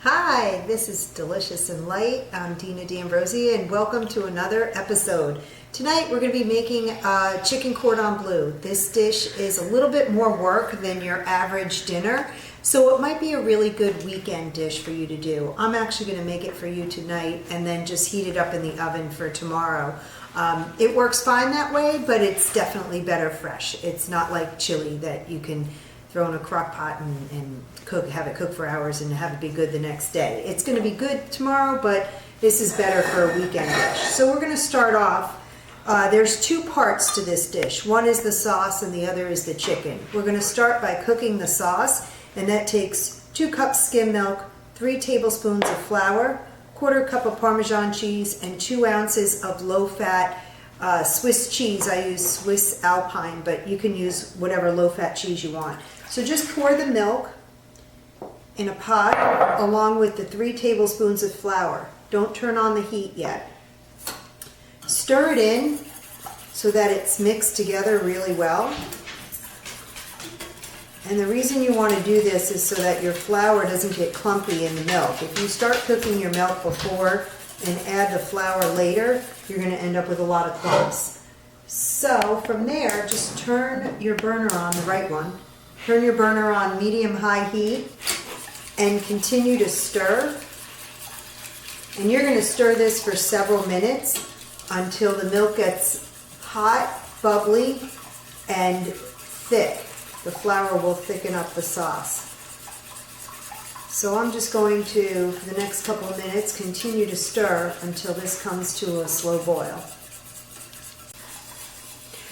Hi, this is Delicious and Light. I'm Dina D'Ambrosi and welcome to another episode. Tonight we're going to be making chicken cordon bleu. This dish is a little bit more work than your average dinner, so it might be a really good weekend dish for you to do. I'm actually going to make it for you tonight and then just heat it up in the oven for tomorrow. It works fine that way, but it's definitely better fresh. It's not like chili that you can throw in a crock pot and have it cook for hours and have it be good the next day. It's going to be good tomorrow, but this is better for a weekend dish. So we're going to start off. There's two parts to this dish. One is the sauce and the other is the chicken. We're going to start by cooking the sauce, and that takes 2 cups skim milk, 3 tablespoons of flour, 1/4 cup of Parmesan cheese, and 2 ounces of low-fat Swiss cheese. I use Swiss Alpine, but you can use whatever low-fat cheese you want. So just pour the milk in a pot along with the 3 tablespoons of flour. Don't turn on the heat yet. Stir it in so that it's mixed together really well. And the reason you want to do this is so that your flour doesn't get clumpy in the milk. If you start cooking your milk before and add the flour later, you're going to end up with a lot of clumps. So from there, just turn your burner on, the right one. Turn your burner on medium-high heat and continue to stir. And you're going to stir this for several minutes until the milk gets hot, bubbly, and thick. The flour will thicken up the sauce. So I'm just going to, for the next couple of minutes, continue to stir until this comes to a slow boil.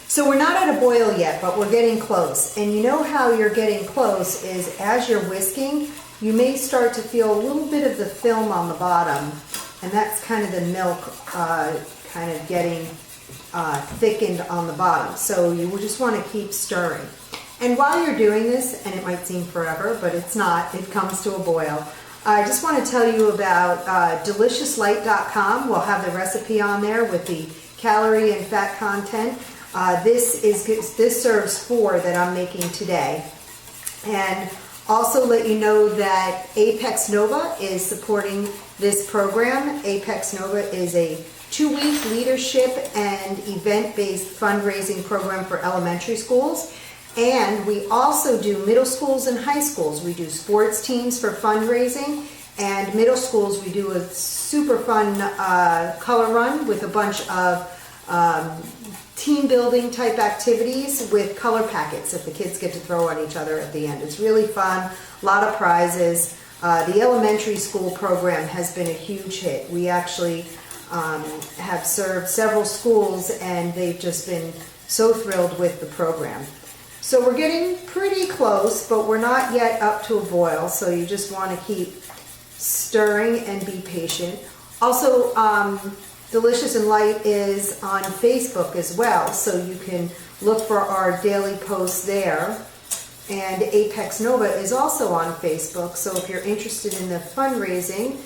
So we're not at a boil yet, but we're getting close. And you know how you're getting close is as you're whisking, you may start to feel a little bit of the film on the bottom, and that's kind of the milk kind of getting thickened on the bottom. So you will just want to keep stirring. And while you're doing this, and it might seem forever, but it's not, it comes to a boil. I just want to tell you about deliciouslight.com. We'll have the recipe on there with the calorie and fat content. This serves 4 that I'm making today. And also let you know that Apex Nova is supporting this program. Apex Nova is a 2-week leadership and event-based fundraising program for elementary schools. And we also do middle schools and high schools. We do sports teams for fundraising, and middle schools we do a super fun color run with a bunch of team building type activities with color packets that the kids get to throw on each other at the end. It's really fun, a lot of prizes. The elementary school program has been a huge hit. We actually have served several schools and they've just been so thrilled with the program. So we're getting pretty close, but we're not yet up to a boil, so you just want to keep stirring and be patient. Also, Delicious and Light is on Facebook as well, so you can look for our daily posts there. And Apex Nova is also on Facebook, so if you're interested in the fundraising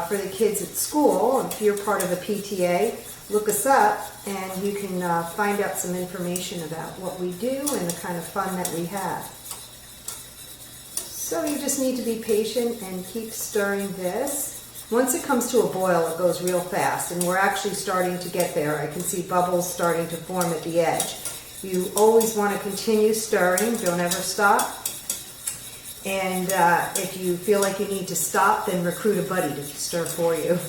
for the kids at school, if you're part of a PTA, look us up and you can find out some information about what we do and the kind of fun that we have. So you just need to be patient and keep stirring this. Once it comes to a boil, it goes real fast, and we're actually starting to get there. I can see bubbles starting to form at the edge. You always want to continue stirring, don't ever stop. And if you feel like you need to stop, then recruit a buddy to stir for you.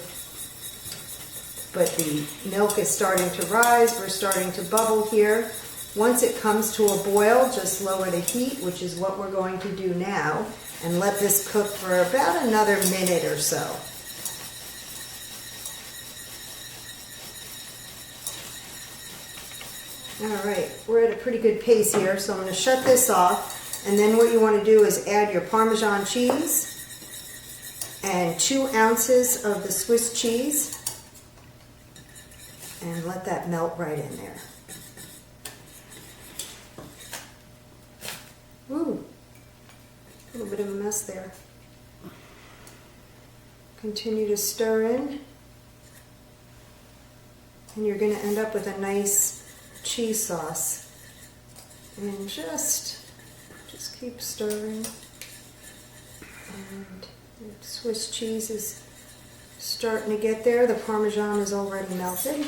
But the milk is starting to rise, we're starting to bubble here. Once it comes to a boil, just lower the heat, which is what we're going to do now, and let this cook for about another minute or so. All right, we're at a pretty good pace here, so I'm going to shut this off, and then what you want to do is add your Parmesan cheese and 2 ounces of the Swiss cheese, and let that melt right in there. Ooh, a little bit of a mess there. Continue to stir in, and you're going to end up with a nice cheese sauce. And just keep stirring. And Swiss cheese is starting to get there. The Parmesan is already melted.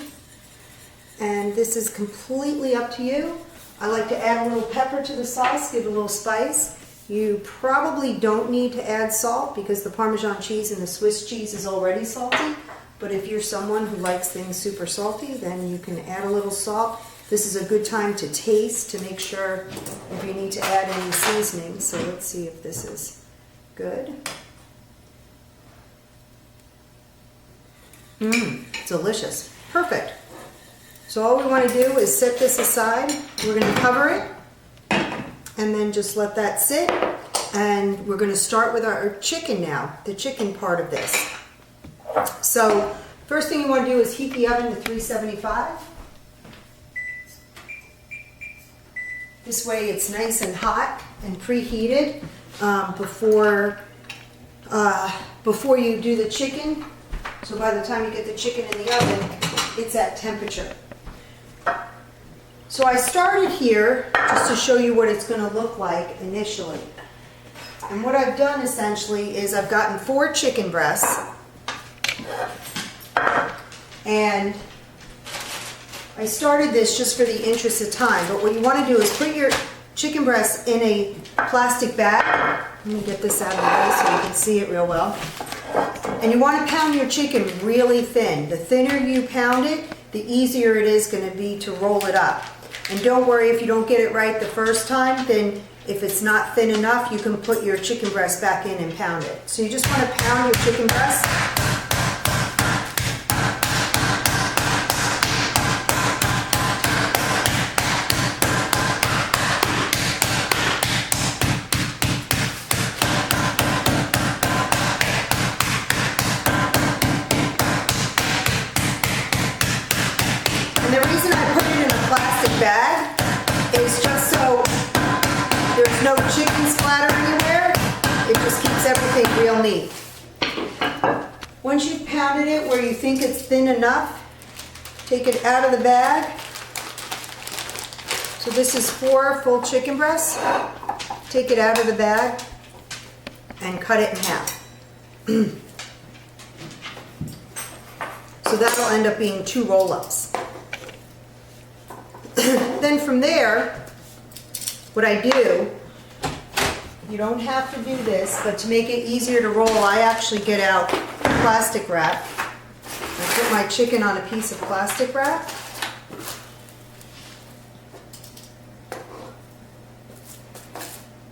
And this is completely up to you. I like to add a little pepper to the sauce, give it a little spice. You probably don't need to add salt because the Parmesan cheese and the Swiss cheese is already salty. But if you're someone who likes things super salty, then you can add a little salt. This is a good time to taste to make sure if you need to add any seasoning. So let's see if this is good. Delicious. Perfect. So all we want to do is set this aside. We're going to cover it and then just let that sit. And we're going to start with our chicken now, the chicken part of this. So first thing you want to do is heat the oven to 375. This way it's nice and hot and preheated before you do the chicken. So by the time you get the chicken in the oven, it's at temperature. So I started here just to show you what it's going to look like initially. And what I've done essentially is I've gotten 4 chicken breasts. And I started this just for the interest of time, but what you want to do is put your chicken breasts in a plastic bag. Let me get this out of the way so you can see it real well. And you want to pound your chicken really thin. The thinner you pound it, the easier it is going to be to roll it up. And don't worry if you don't get it right the first time, then if it's not thin enough, you can put your chicken breast back in and pound it. So you just want to pound your chicken breast. And the reason I put it in a plastic bag is just so there's no chicken splatter anywhere. It just keeps everything real neat. Once you've pounded it where you think it's thin enough, take it out of the bag. So this is 4 full chicken breasts. Take it out of the bag and cut it in half. So that'll end up being 2 roll-ups. Then from there, what I do, you don't have to do this, but to make it easier to roll, I actually get out plastic wrap. I put my chicken on a piece of plastic wrap.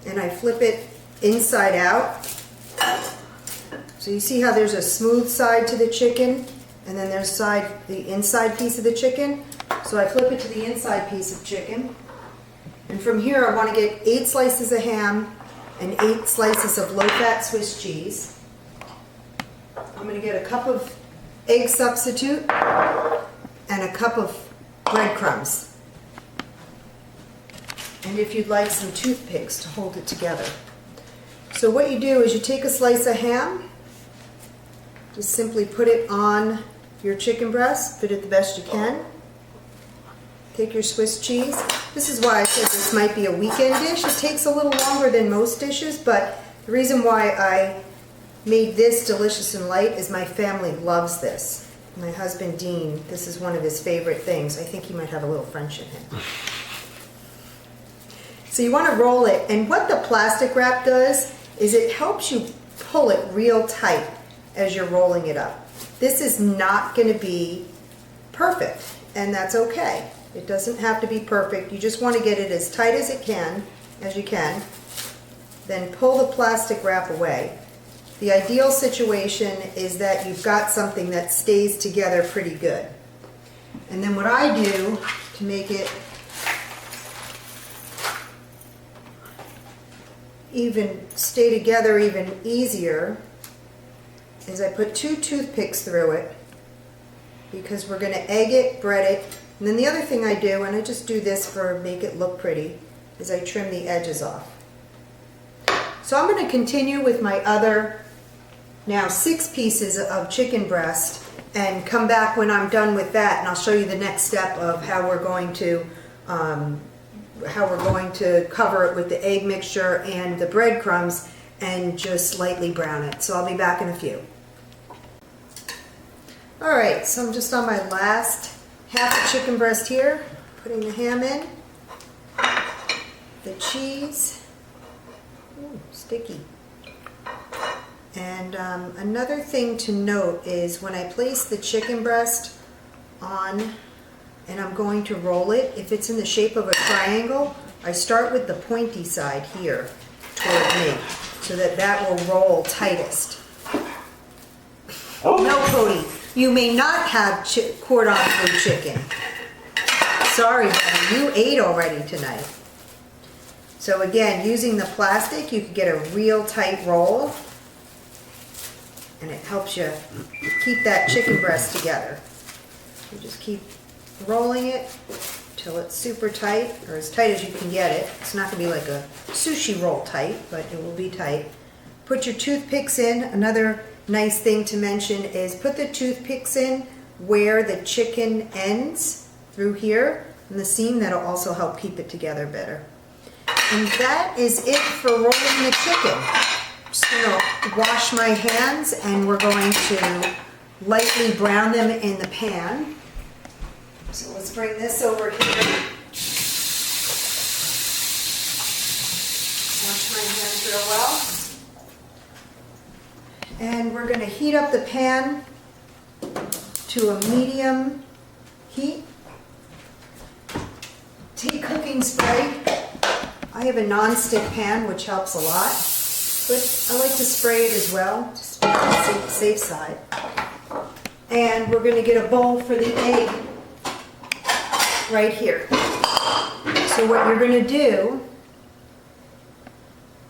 And I flip it inside out. So you see how there's a smooth side to the chicken, and then there's the inside piece of the chicken. So I flip it to the inside piece of chicken. And from here I want to get 8 slices of ham and 8 slices of low-fat Swiss cheese. I'm going to get a cup of egg substitute and a cup of breadcrumbs. And if you'd like some toothpicks to hold it together. So what you do is you take a slice of ham, just simply put it on your chicken breast, fit it the best you can. Take your Swiss cheese. This is why I said this might be a weekend dish. It takes a little longer than most dishes, but the reason why I made this delicious and light is my family loves this. My husband, Dean, this is one of his favorite things. I think he might have a little French in him. So you want to roll it, and what the plastic wrap does is it helps you pull it real tight as you're rolling it up. This is not going to be perfect, and that's okay. It doesn't have to be perfect. You just want to get it as tight as you can. Then pull the plastic wrap away. The ideal situation is that you've got something that stays together pretty good. And then what I do to make it even stay together even easier is I put 2 toothpicks through it because we're going to egg it, bread it. And then the other thing I do, and I just do this for make it look pretty, is I trim the edges off. So I'm going to continue with my other, now 6 pieces of chicken breast and come back when I'm done with that, and I'll show you the next step of how we're going to cover it with the egg mixture and the breadcrumbs, and just lightly brown it. So I'll be back in a few. All right, so I'm just on my last half a chicken breast here, putting the ham in, the cheese, ooh, sticky. And another thing to note is when I place the chicken breast on and I'm going to roll it, if it's in the shape of a triangle, I start with the pointy side here toward me so that that will roll tightest. No, Cody, you may not have cordon bleu chicken. Sorry, buddy, you ate already tonight. So again, using the plastic, you can get a real tight roll, and it helps you keep that chicken breast together. You just keep rolling it till it's super tight, or as tight as you can get it. It's not going to be like a sushi roll tight, but it will be tight. Put your toothpicks in. Another nice thing to mention is put the toothpicks in where the chicken ends through here in the seam. That'll also help keep it together better. And that is it for rolling the chicken. I'm just going to wash my hands and we're going to lightly brown them in the pan. So let's bring this over here. Wash my hands real well. And we're going to heat up the pan to a medium heat. Take cooking spray. I have a non-stick pan, which helps a lot, but I like to spray it as well, just to be on the safe side. And we're going to get a bowl for the egg right here. So what you're going to do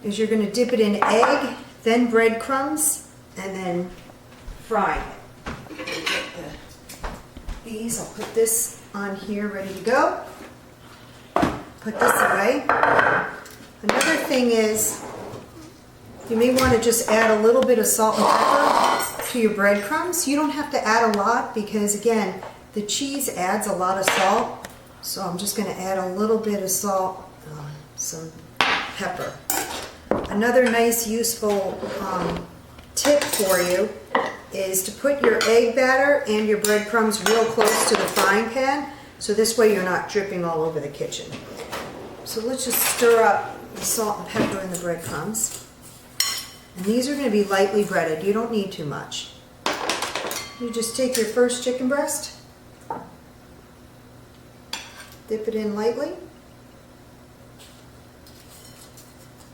is you're going to dip it in egg, then breadcrumbs, and then fry it. These, I'll put this on here ready to go. Put this away. Another thing is you may want to just add a little bit of salt and pepper to your breadcrumbs. You don't have to add a lot because again the cheese adds a lot of salt, so I'm just going to add a little bit of salt, some pepper. Another nice useful tip for you is to put your egg batter and your breadcrumbs real close to the frying pan, so this way you're not dripping all over the kitchen. So let's just stir up the salt and pepper in the breadcrumbs. And these are going to be lightly breaded. You don't need too much. You just take your first chicken breast, dip it in lightly.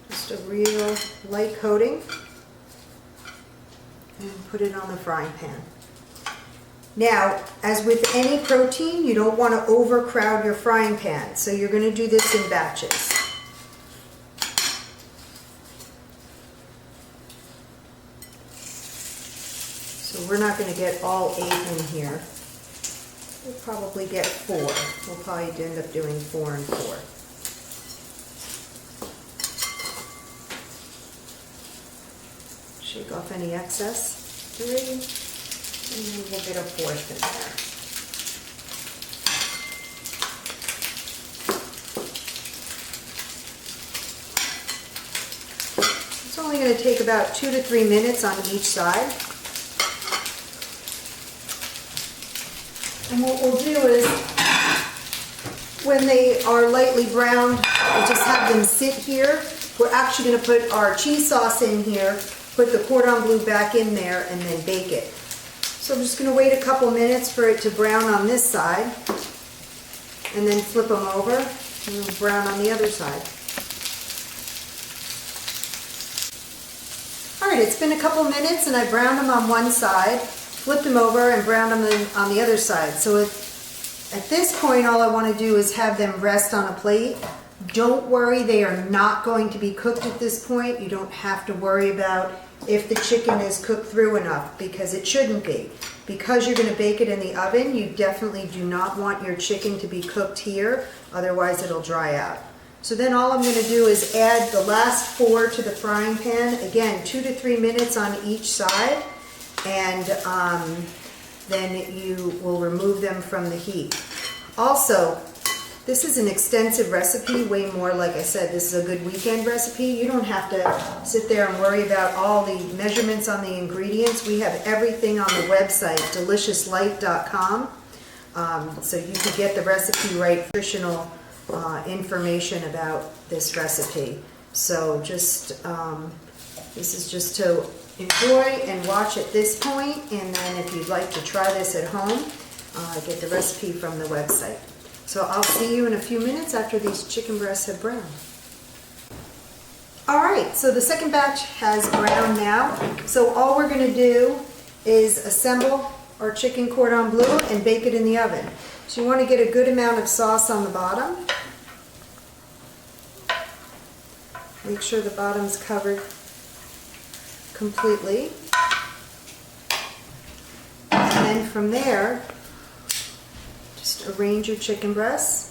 Just a real light coating. And put it on the frying pan. Now, as with any protein, you don't want to overcrowd your frying pan, so you're going to do this in batches. So we're not going to get all 8 in here. We'll probably get 4. We'll probably end up doing 4 and 4. Shake off any excess. 3. And then we'll get a 4th in there. It's only going to take about 2 to 3 minutes on each side. And what we'll do is, when they are lightly browned, we'll just have them sit here. We're actually going to put our cheese sauce in here, put the cordon bleu back in there, and then bake it. So I'm just going to wait a couple minutes for it to brown on this side, and then flip them over, and then brown on the other side. Alright, it's been a couple minutes and I browned them on one side, flipped them over and browned them on the other side. So at this point all I want to do is have them rest on a plate. Don't worry, they are not going to be cooked at this point. You don't have to worry about if the chicken is cooked through enough, because it shouldn't be. Because you're going to bake it in the oven, you definitely do not want your chicken to be cooked here, otherwise it'll dry out. So then all I'm going to do is add the last 4 to the frying pan. Again, 2 to 3 minutes on each side, and then you will remove them from the heat. Also, This is an extensive recipe, way more, like I said, this is a good weekend recipe. You don't have to sit there and worry about all the measurements on the ingredients. We have everything on the website, deliciouslight.com. So you can get the recipe right, nutritional information about this recipe. So just, this is just to enjoy and watch at this point, and then if you'd like to try this at home, get the recipe from the website. So I'll see you in a few minutes after these chicken breasts have browned. All right, so the second batch has browned now. So all we're going to do is assemble our chicken cordon bleu and bake it in the oven. So you want to get a good amount of sauce on the bottom. Make sure the bottom's covered completely. And then from there, just arrange your chicken breasts.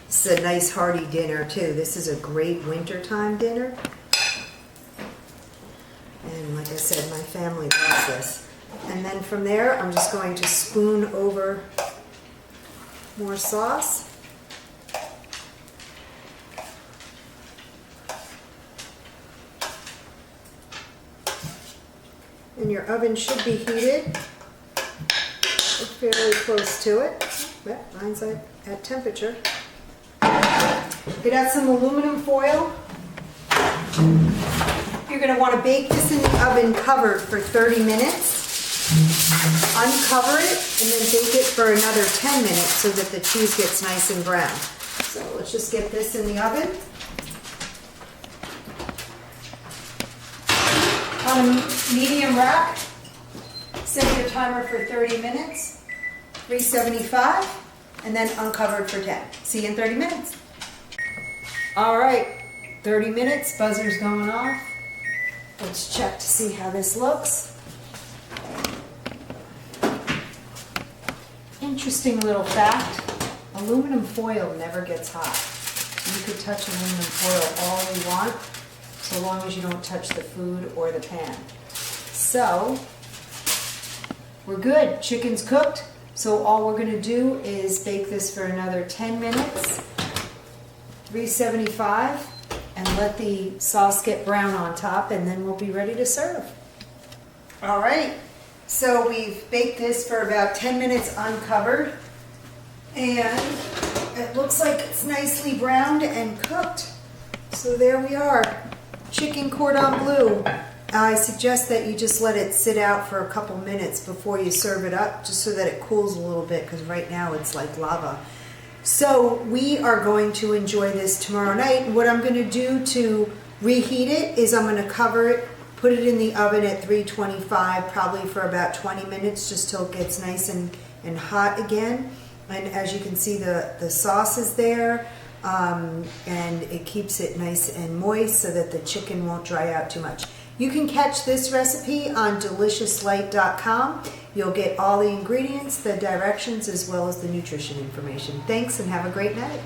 This is a nice hearty dinner too. This is a great wintertime dinner. And like I said, my family loves this. And then from there, I'm just going to spoon over more sauce. And your oven should be heated, fairly close to it. Well, mine's at temperature. Get out some aluminum foil. You're going to want to bake this in the oven covered for 30 minutes. Uncover it and then bake it for another 10 minutes so that the cheese gets nice and brown. So let's just get this in the oven. On a medium rack, set your timer for 30 minutes, 375, and then uncovered for 10. See you in 30 minutes. All right, 30 minutes, buzzer's going off. Let's check to see how this looks. Interesting little fact, aluminum foil never gets hot. You could touch aluminum foil all you want, so long as you don't touch the food or the pan. So, we're good. Chicken's cooked. So all we're going to do is bake this for another 10 minutes, 375, and let the sauce get brown on top, and then we'll be ready to serve. All right, so we've baked this for about 10 minutes uncovered, and it looks like it's nicely browned and cooked. So there we are, chicken cordon bleu. I suggest that you just let it sit out for a couple minutes before you serve it up, just so that it cools a little bit, because right now it's like lava. So we are going to enjoy this tomorrow night. What I'm going to do to reheat it is I'm going to cover it, put it in the oven at 325, probably for about 20 minutes, just till it gets nice and hot again. And as you can see, the sauce is there, and it keeps it nice and moist so that the chicken won't dry out too much. You can catch this recipe on deliciouslight.com. You'll get all the ingredients, the directions, as well as the nutrition information. Thanks and have a great night.